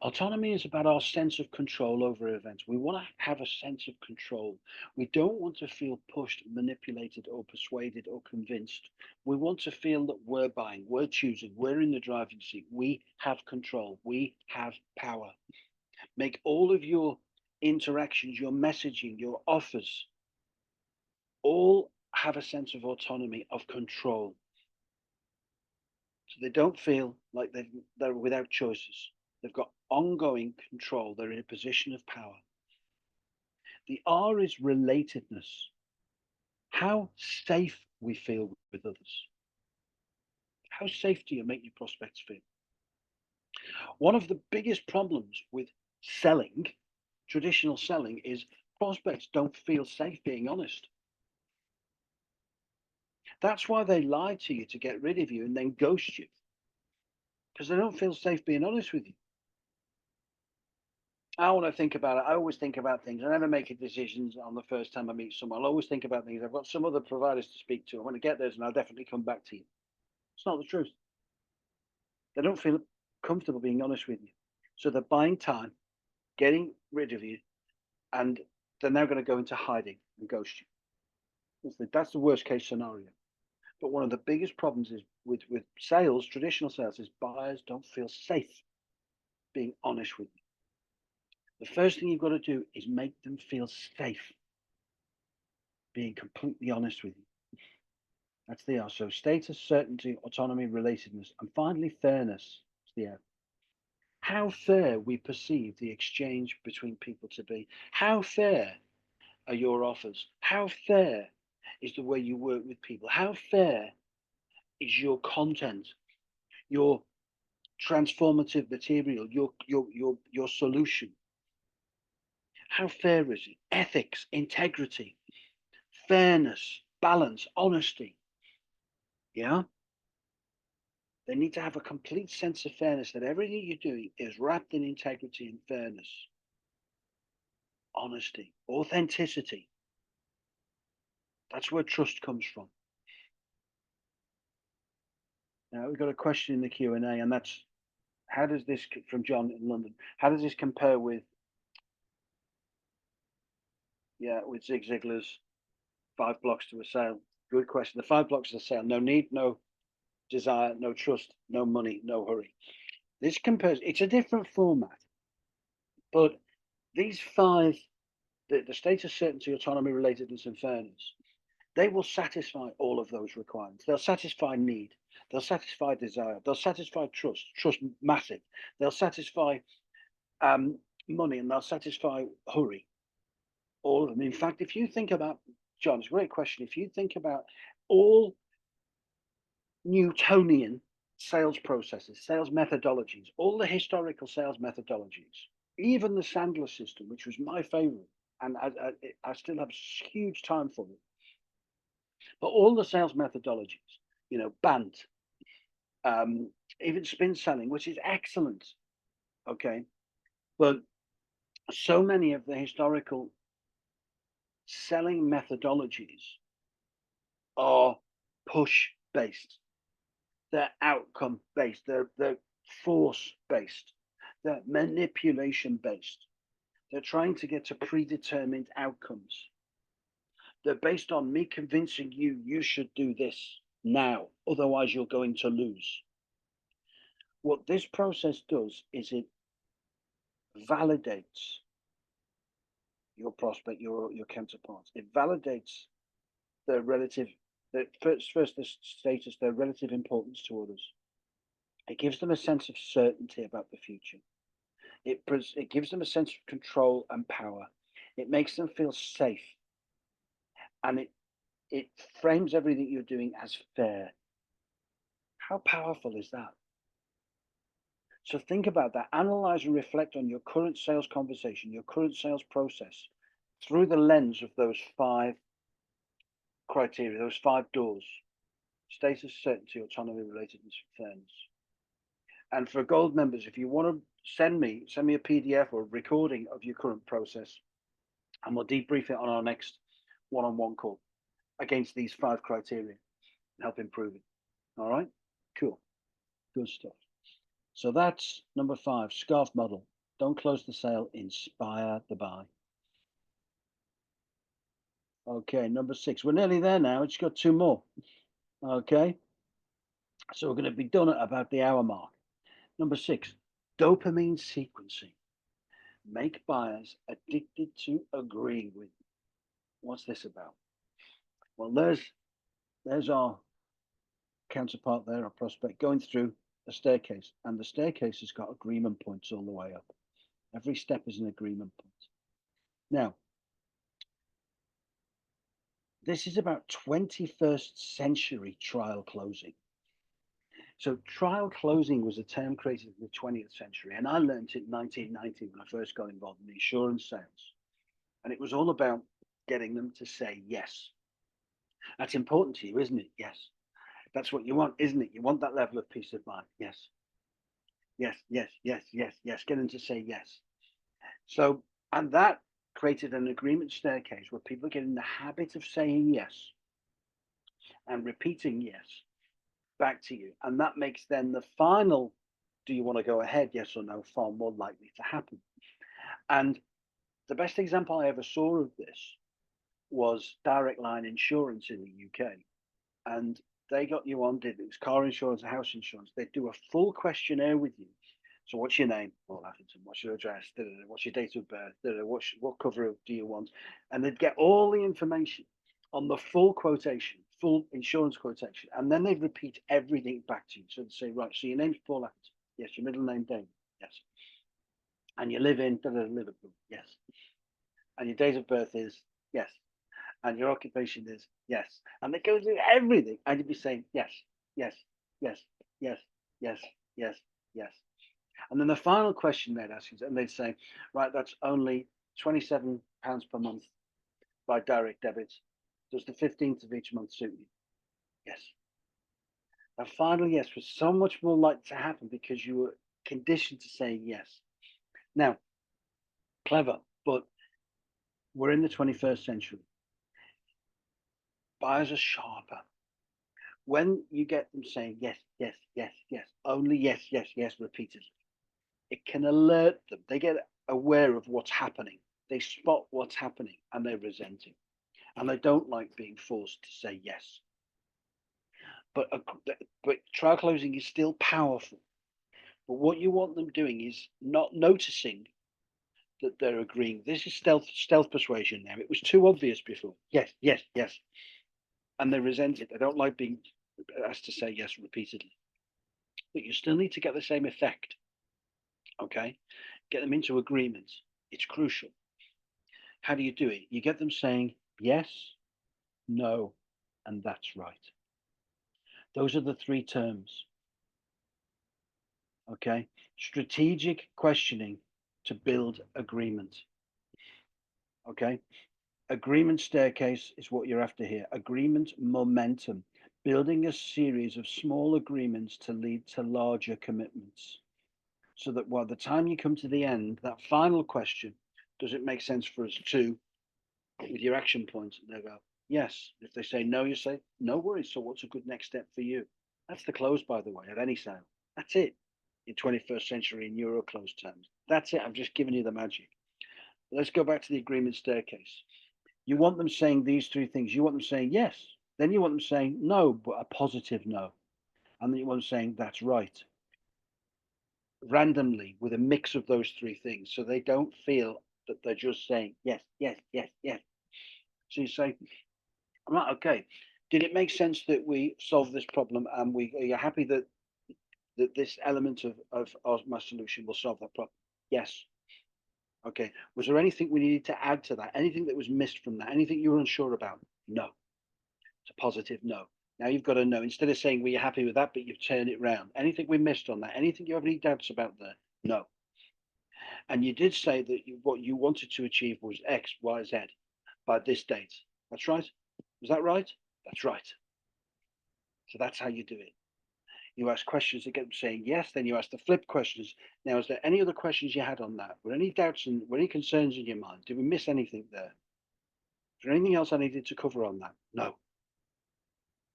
Autonomy is about our sense of control over events. We want to have a sense of control. We don't want to feel pushed, manipulated, or persuaded, or convinced. We want to feel that we're buying, we're choosing, we're in the driving seat. We have control. We have power. Make all of your interactions, your messaging, your offers, all have a sense of autonomy, of control. So they don't feel like they're without choices. They've got ongoing control. They're in a position of power. The R is relatedness. How safe we feel with others. How safe do you make your prospects feel? One of the biggest problems with selling, traditional selling, is prospects don't feel safe being honest. That's why they lie to you to get rid of you and then ghost you, because they don't feel safe being honest with you. I want to think about it. I always think about things. I never make decisions on the first time I meet someone. I'll always think about things. I've got some other providers to speak to. I want to get those, and I'll definitely come back to you. It's not the truth. They don't feel comfortable being honest with you. So they're buying time, getting rid of you, and they're now going to go into hiding and ghost you. That's the worst case scenario. But one of the biggest problems is with sales, traditional sales, is buyers don't feel safe being honest with you. The first thing you've got to do is make them feel safe being completely honest with you. That's the R. So status, certainty, autonomy, relatedness, and finally fairness. It's the F. How fair we perceive the exchange between people to be. How fair are your offers? How fair is the way you work with people? How fair is your content, your transformative material, your solution? How fair is it? Ethics, integrity, fairness, balance, honesty. Yeah. They need to have a complete sense of fairness, that everything you're doing is wrapped in integrity and fairness, honesty, authenticity. That's where trust comes from. Now we've got a question in the Q&A, and that's, how does this, from John in London, how does this compare with, with Zig Ziglar's 5 blocks to a sale? Good question. The 5 blocks to a sale: no need, no desire, no trust, no money, no hurry. This compares, it's a different format, but these 5, the status, certainty, autonomy, relatedness, and fairness, they will satisfy all of those requirements. They'll satisfy need. They'll satisfy desire. They'll satisfy trust. Trust massive. They'll satisfy money, and they'll satisfy hurry. All of them. In fact, if you think about, John, it's a great question. If you think about all Newtonian sales processes, sales methodologies, all the historical sales methodologies, even the Sandler system, which was my favorite, and I still have huge time for it. But all the sales methodologies, BANT, even spin selling, which is excellent. Okay. But so many of the historical selling methodologies are push based. They're outcome based. They're force based. They're manipulation based. They're trying to get to predetermined outcomes. They're based on me convincing you should do this now, otherwise you're going to lose. What this process does is it validates your prospect, your counterparts. It validates their relative, first the status, their relative importance to others. It gives them a sense of certainty about the future. It gives them a sense of control and power. It makes them feel safe, and it frames everything you're doing as fair. How powerful is that? So think about that. Analyze and reflect on your current sales conversation, your current sales process, through the lens of those 5 criteria, those 5 doors: status, certainty, autonomy, relatedness, fairness. And for gold members, if you want to send me a PDF or a recording of your current process, and we'll debrief it on our next one-on-one call against these 5 criteria and help improve it. All right, cool, good stuff. So that's number 5, SCARF model. Don't close the sale, inspire the buy. Okay, number 6. We're nearly there now. It's got 2 more. Okay, so we're going to be done at about the hour mark. Number 6, dopamine sequencing. Make buyers addicted to agreeing with you. What's this about? Well, there's our counterpart there, our prospect, going through a staircase, and the staircase has got agreement points all the way up. Every step is an agreement point. Now, this is about 21st century trial closing. So trial closing was a term created in the 20th century, and I learned it in 1990 when I first got involved in insurance sales. And it was all about getting them to say yes. That's important to you, isn't it? Yes. That's what you want, isn't it? You want that level of peace of mind. Yes. Yes, yes, yes, yes, yes. Get them to say yes. So, and that created an agreement staircase where people get in the habit of saying yes and repeating yes back to you. And that makes then the final, do you want to go ahead, yes or no, far more likely to happen. And the best example I ever saw of this was Direct Line Insurance in the UK. And they got you on, it was car insurance and house insurance. They'd do a full questionnaire with you. So what's your name? Paul Atherton. What's your address? What's your date of birth? What cover do you want? And they'd get all the information on the full quotation, full insurance quotation. And then they'd repeat everything back to you. So they'd say, right, so your name's Paul Atherton. Yes. Your middle name, David. Yes. And you live in Liverpool. Yes. And your date of birth is yes. And your occupation is yes. And they go through everything. And you'd be saying yes, yes, yes, yes, yes, yes, yes. And then the final question they'd ask you, and they'd say, right, that's only £27 per month by direct debit. Does the 15th of each month suit you? Yes. And finally, yes was so much more likely to happen because you were conditioned to saying yes. Now, clever, but we're in the 21st century. Buyers are sharper. When you get them saying yes, yes, yes, yes, only yes, yes, yes repeatedly, it can alert them. They get aware of what's happening. They spot what's happening and they resent it. And they don't like being forced to say yes. But trial closing is still powerful. But what you want them doing is not noticing that they're agreeing. This is stealth persuasion now. It was too obvious before. Yes, yes, yes. And they resent it. They don't like being asked to say yes repeatedly. But you still need to get the same effect. Okay? Get them into agreement. It's crucial. How do you do it? You get them saying yes, no, and that's right. Those are the three terms. Okay? Strategic questioning to build agreement. Okay? Agreement staircase is what you're after here. Agreement momentum. Building a series of small agreements to lead to larger commitments. So that by the time you come to the end, that final question, does it make sense for us to, with your action points, they go, yes. If they say no, you say, no worries. So what's a good next step for you? That's the close, by the way, of any sale. That's it. In 21st century in Euro close terms. That's it. I'm just giving you the magic. Let's go back to the agreement staircase. You want them saying these three things. You want them saying yes. Then you want them saying no, but a positive no. And then you want them saying that's right. Randomly with a mix of those three things. So they don't feel that they're just saying yes, yes, yes, yes. So you say, right, okay. Did it make sense that we solve this problem and are you happy that this element of my solution will solve that problem? Yes. Okay. Was there anything we needed to add to that? Anything that was missed from that? Anything you were unsure about? No. It's a positive no. Now you've got to know, instead of saying, were you happy with that, but you've turned it round. Anything we missed on that? Anything you have any doubts about there? No. And you did say that what you wanted to achieve was X, Y, Z by this date. That's right. Was that right? That's right. So that's how you do it. You ask questions to get them saying yes, then you ask the flip questions. Now, is there any other questions you had on that? Were any doubts and were any concerns in your mind? Did we miss anything there? Is there anything else I needed to cover on that? No.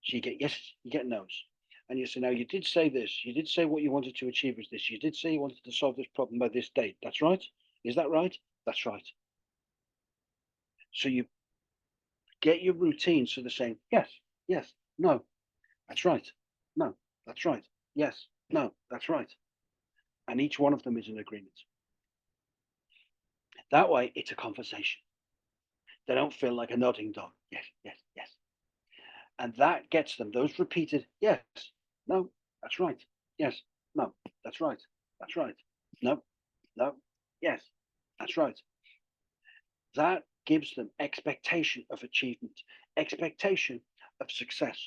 So you get yes, you get no's. And you say, now you did say this. You did say what you wanted to achieve was this. You did say you wanted to solve this problem by this date. That's right. Is that right? That's right. So you get your routine. So they're saying, yes, yes, no, that's right. No, that's right. Yes, no, that's right. And each one of them is an agreement. That way, it's a conversation. They don't feel like a nodding dog. Yes, yes, yes. And that gets them those repeated, yes, no, that's right. Yes, no, that's right. That's right. No, no, yes, that's right. That gives them expectation of achievement, expectation of success.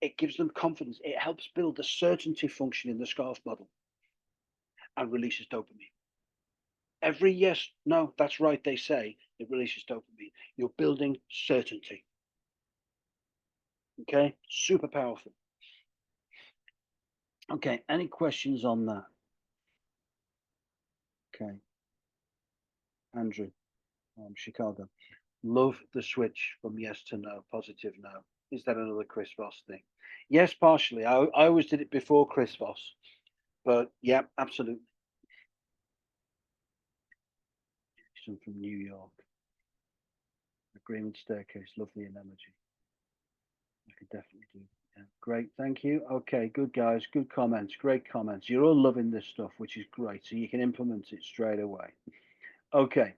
It gives them confidence. It helps build the certainty function in the SCARF model and releases dopamine. Every yes, no, that's right, they say, it releases dopamine. You're building certainty. Okay, super powerful. Okay, any questions on that? Okay. Andrew, Chicago. Love the switch from yes to no, positive no. Is that another Chris Voss thing? Yes, partially. I always did it before Chris Voss, but yeah, absolutely. Some from New York. Agreement staircase, lovely analogy. I could definitely do. Yeah, great, thank you. Okay, good guys, good comments, great comments. You're all loving this stuff, which is great. So you can implement it straight away. Okay,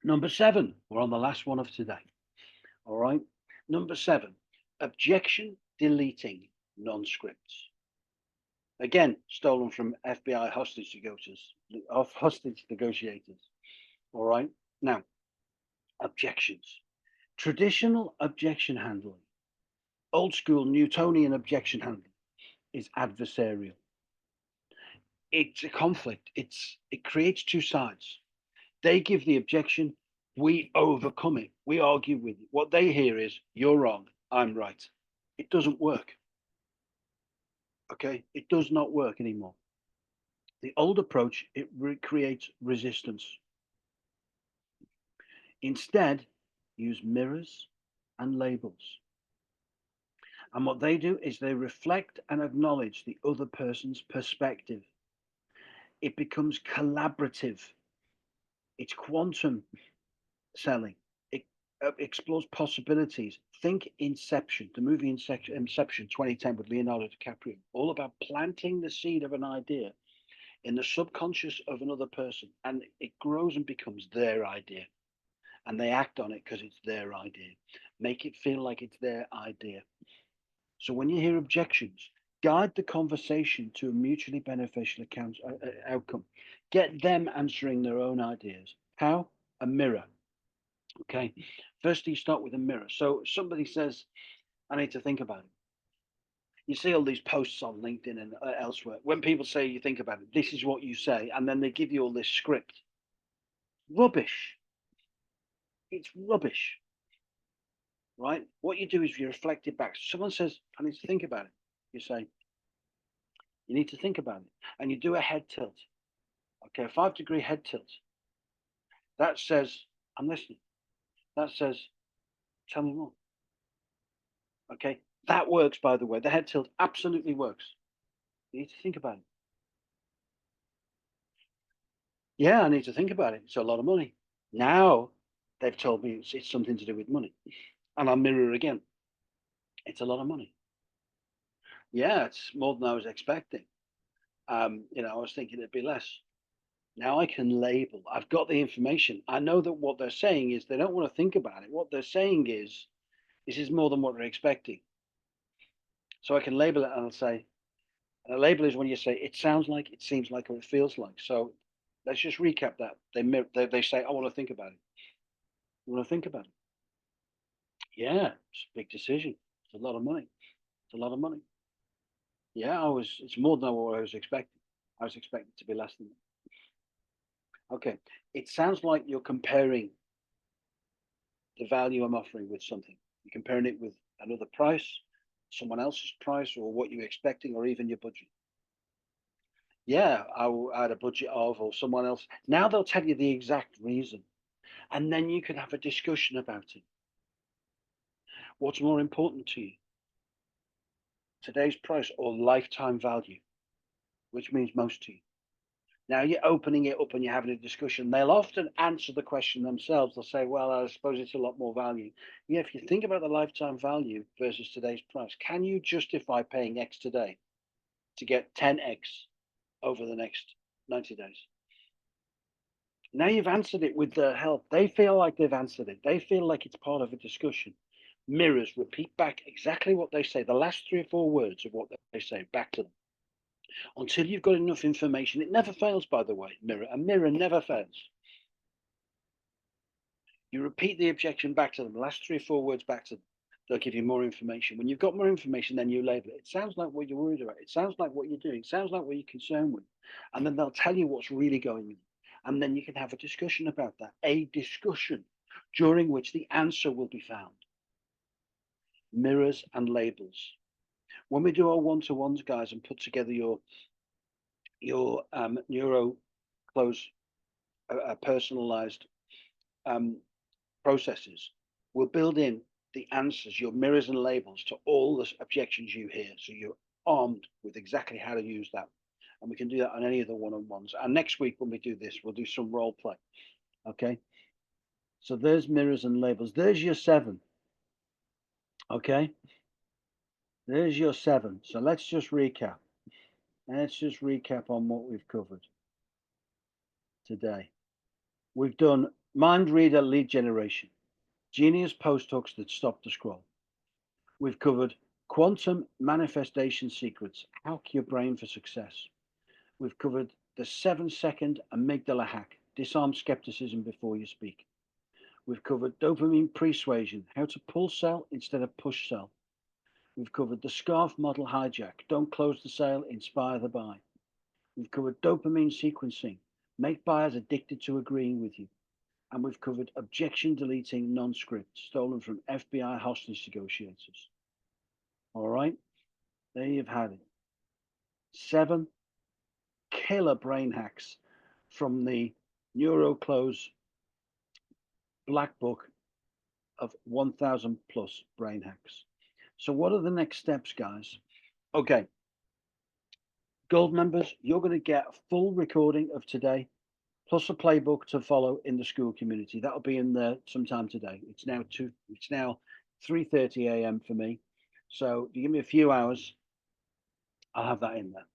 number 7. We're on the last one of today. All right. Number 7, objection deleting non-scripts. Again, stolen from FBI hostage negotiators. All right. Now, objections. Traditional objection handling, old school Newtonian objection handling is adversarial. It's a conflict. It creates two sides. They give the objection, we overcome it, we argue with it. What they hear is, you're wrong, I'm right. It doesn't work. Okay, it does not work anymore. The old approach, it creates resistance. Instead, use mirrors and labels. And what they do is they reflect and acknowledge the other person's perspective. It becomes collaborative. It's quantum selling. It explores possibilities. Think Inception, the movie Inception 2010 with Leonardo DiCaprio, all about planting the seed of an idea in the subconscious of another person, and it grows and becomes their idea. And they act on it because it's their idea. Make it feel like it's their idea. So when you hear objections, guide the conversation to a mutually beneficial outcome. Get them answering their own ideas. How? A mirror. Okay. First, you start with a mirror. So somebody says, I need to think about it. You see all these posts on LinkedIn and elsewhere. When people say you think about it, this is what you say, and then they give you all this script. Rubbish. It's rubbish, right? What you do is you reflect it back. Someone says, I need to think about it. You say, you need to think about it. And you do a head tilt. Okay, a 5-degree head tilt. That says, I'm listening. That says, tell me more. Okay, that works, by the way. The head tilt absolutely works. You need to think about it. Yeah, I need to think about it. It's a lot of money. Now they've told me it's something to do with money. And I'll mirror again. It's a lot of money. Yeah, it's more than I was expecting. I was thinking it'd be less. Now I can label. I've got the information. I know that what they're saying is they don't want to think about it. What they're saying is this is more than what they're expecting. So I can label it and I'll say, and a label is when you say it sounds like, it seems like, or it feels like. So let's just recap that. They say, I want to think about it. I want to think about it. Yeah, it's a big decision. It's a lot of money. It's a lot of money. Yeah, it's more than what I was expecting. I was expecting it to be less than that. Okay. It sounds like you're comparing the value I'm offering with something. You're comparing it with another price, someone else's price, or what you're expecting, or even your budget. Yeah, I had a budget of, or someone else. Now they'll tell you the exact reason. And then you can have a discussion about it. What's more important to you? Today's price or lifetime value? Which means most to you? Now you're opening it up and you're having a discussion. They'll often answer the question themselves. They'll say, well, I suppose it's a lot more value. Yeah, if you think about the lifetime value versus today's price, can you justify paying X today to get 10X over the next 90 days? Now you've answered it with their help. They feel like they've answered it. They feel like it's part of a discussion. Mirrors, repeat back exactly what they say, the last 3 or 4 words of what they say back to them. Until you've got enough information. It never fails, by the way, mirror. A mirror never fails. You repeat the objection back to them, the last 3 or 4 words back to them. They'll give you more information. When you've got more information, then you label it. It sounds like what you're worried about. It sounds like what you're doing. It sounds like what you're concerned with. And then they'll tell you what's really going on. And then you can have a discussion about that. A discussion during which the answer will be found. Mirrors and labels. When we do our one-to-ones, guys, and put together your neuro close personalized processes will build in the answers, your mirrors and labels to all the objections you hear. So you're armed with exactly how to use that. And we can do that on any of the one-on-ones. And next week when we do this, we'll do some role play. Okay. So there's mirrors and labels. There's your 7. Okay. There's your 7. So let's just recap. Let's just recap on what we've covered today. We've done mind reader lead generation, genius post hooks that stop the scroll. We've covered quantum manifestation secrets, hack your brain for success. We've covered the 7-second amygdala hack, disarm skepticism before you speak. We've covered dopamine persuasion, how to pull sell instead of push sell. We've covered the SCARF model hijack, don't close the sale, inspire the buy. We've covered dopamine sequencing, make buyers addicted to agreeing with you. And we've covered objection deleting non-script, stolen from FBI hostage negotiators. All right, there you've had it. 7 killer brain hacks from the NeuroClose Black Book of 1,000 plus brain hacks. So what are the next steps, guys? Okay, Gold members, you're going to get a full recording of today, plus a playbook to follow in the school community. That'll be in there sometime today. It's now 3:30 a.m. for me. So if you give me a few hours, I'll have that in there.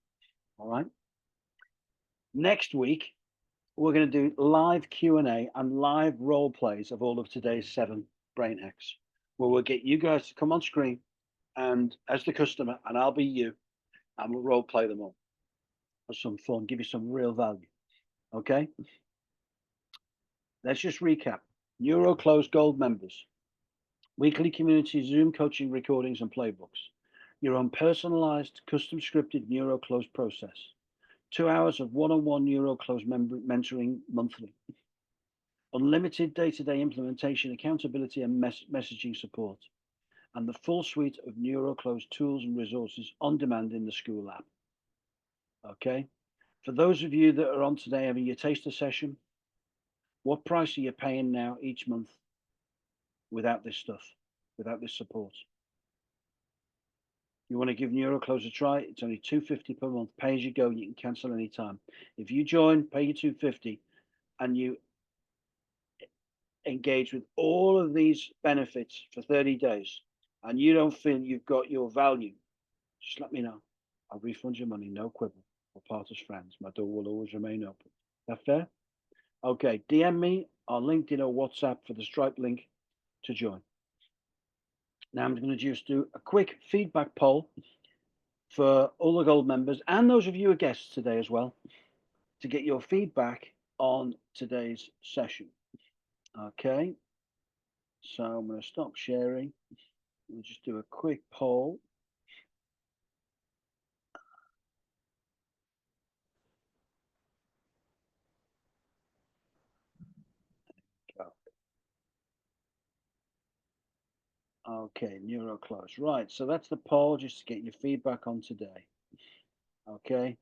All right. Next week, we're going to do live Q&A and live role plays of all of today's 7 brain hacks, where we'll get you guys to come on screen and as the customer, and I'll be you, and we'll role play them all for some fun, give you some real value. Okay. Let's just recap. NeuroClose Gold members, weekly community Zoom coaching recordings and playbooks, your own personalized, custom scripted NeuroClose process, 2 hours of one-on-one NeuroClose mentoring monthly, unlimited day-to-day implementation, accountability, and messaging support, and the full suite of NeuroClose tools and resources on demand in the school app. Okay. For those of you that are on today having your taster session, what price are you paying now each month without this stuff, without this support? You want to give NeuroClose a try? It's only $250 per month. Pay as you go. You can cancel anytime. If you join, pay your $250, and you engage with all of these benefits for 30 days, and you don't feel you've got your value, just let me know. I'll refund your money, no quibble. We're part as friends. My door will always remain open. That fair? Okay, DM me on LinkedIn or WhatsApp for the Stripe link to join. Now I'm going to just do a quick feedback poll for all the gold members and those of you who are guests today as well, to get your feedback on today's session. Okay, so I'm going to stop sharing. We'll just do a quick poll. Okay, NeuroClose. Right, so that's the poll just to get your feedback on today. Okay,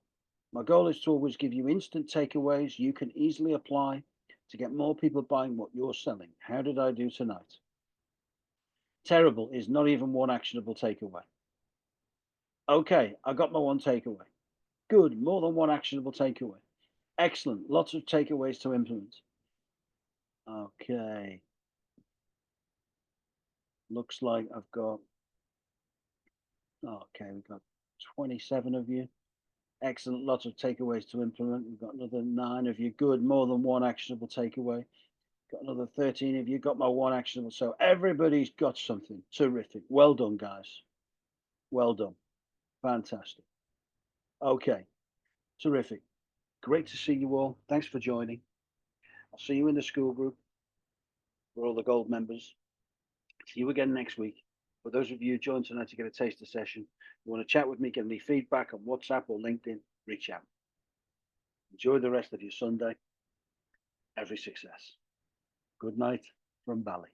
my goal is to always give you instant takeaways you can easily apply to get more people buying what you're selling. How did I do tonight? Terrible is not even one actionable takeaway. Okay, I got my one takeaway. Good, more than one actionable takeaway. Excellent, lots of takeaways to implement. Okay. Looks like I've got, okay, we've got 27 of you. Excellent, lots of takeaways to implement. We've got another 9 of you. Good, more than one actionable takeaway. Got another 13 of you. Got my one actionable. So everybody's got something. Terrific. Well done, guys. Well done. Fantastic. Okay. Terrific. Great to see you all. Thanks for joining. I'll see you in the school group for all the gold members. See you again next week. For those of you who joined tonight to get a taster session, you want to chat with me, give me feedback on WhatsApp or LinkedIn, reach out. Enjoy the rest of your Sunday. Every success. Good night from Bali.